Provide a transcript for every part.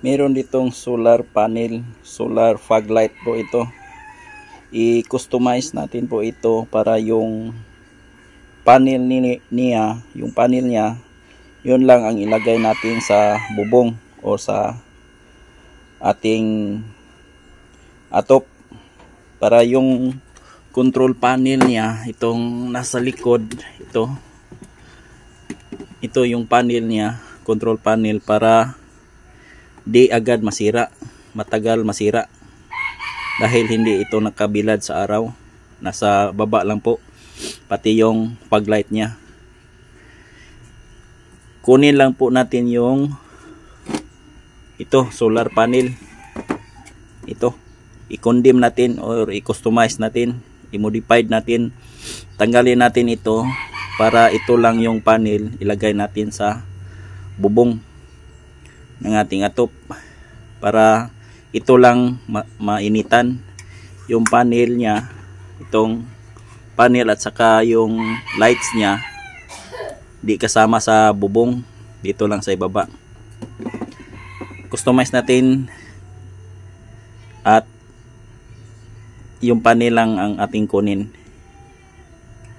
Meron ditong solar panel, solar fog light po ito. I-customize natin po ito para yung panel niya, yun lang ang ilagay natin sa bubong o sa ating atop. Para yung control panel niya, itong nasa likod, ito yung panel niya, control panel, para di agad masira, matagal masira dahil hindi ito nakabilad sa araw, nasa baba lang po, pati yung fog light niya. Kunin lang po natin yung solar panel, i-condemn natin or i-customize natin, i-modify natin, tanggalin natin ito para ito lang yung panel ilagay natin sa bubong ng ating atop, para ito lang mainitan yung panel niya, itong panel at saka yung lights niya di kasama sa bubong, dito lang sa ibaba. Customize natin at yung panel lang ang ating kunin.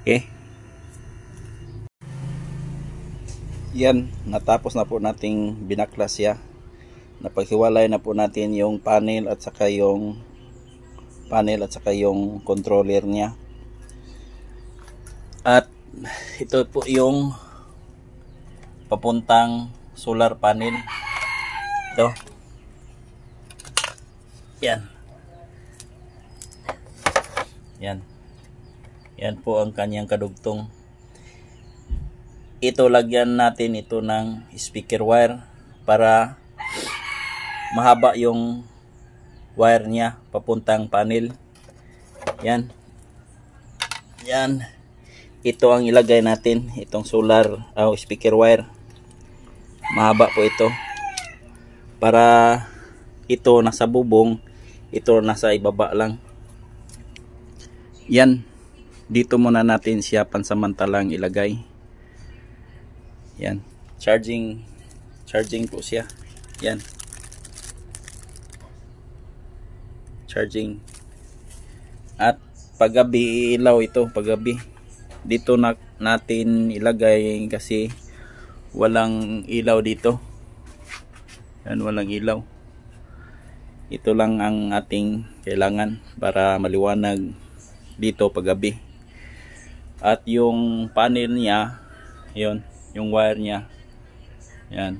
Okay, yan, natapos na po nating binaklas siya. Napaghiwalay na po natin yung panel at saka yung controller niya. At ito po yung papuntang solar panel. Ito. Yan. Yan po ang kanyang kadugtong. Ito, lagyan natin ito ng speaker wire para mahaba yung wire niya papuntang panel. Yan. Ito ang ilagay natin, itong solar speaker wire. Mahaba po ito. Para ito nasa bubong, ito nasa ibaba lang. Yan. Dito muna natin siya pansamantalang ilagay. Yan. Charging po siya. Yan. Charging. At paggabi ilaw ito, paggabi. Dito natin ilagay kasi walang ilaw dito. Yan, walang ilaw. Ito lang ang ating kailangan para maliwanag dito paggabi. At yung panel niya, yon, yung wire niya, yan,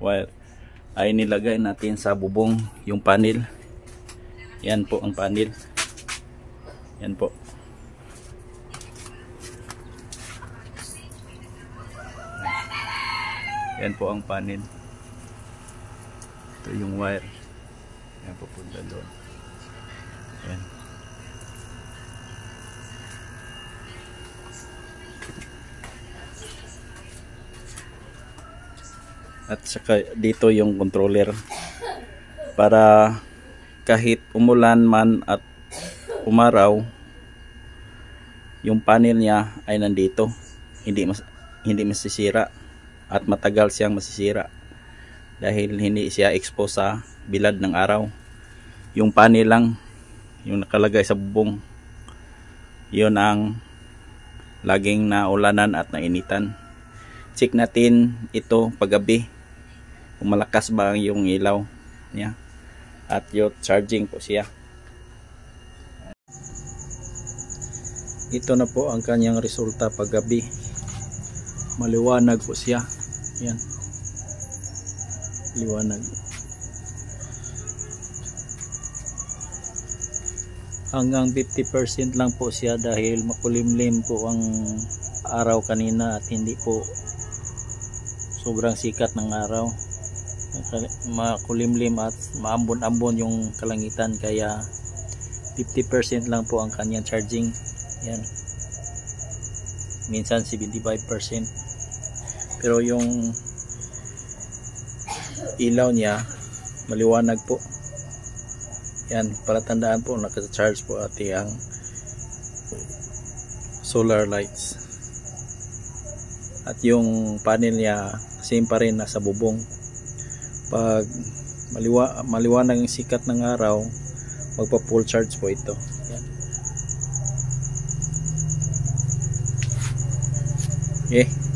wire, ay nilagay natin sa bubong yung panel. Yan po ang panel. Yan po. Yan po ang panel. Ito yung wire. Yan, pupunta doon. Yan. At saka dito yung controller, para kahit umulan man at umaraw, yung panel niya ay nandito, hindi masisira at matagal siyang masisira dahil hindi siya expose sa bilad ng araw. Yung panel lang yung nakalagay sa bubong, yun ang laging naulanan at nainitan. Check natin ito paggabi kung malakas ba yung ilaw niya, at yung charging po siya. Ito na po ang kanyang resulta paggabi. Maliwanag po siya. Yan. Liwanag. Hanggang 50% lang po siya dahil makulimlim po ang araw kanina at hindi po sobrang sikat ng araw. Makulimlim at maambon-ambon yung kalangitan, kaya 50% lang po ang kanyang charging. Yan. Minsan 75%. Pero yung ilaw niya maliwanag po. Yan, para tandaan po, naka-charge po ang solar lights. At yung panel niya same pa rin, nasa bubong. Pag maliwanag yung sikat ng araw, magpa full charge po ito. Yan. Okay.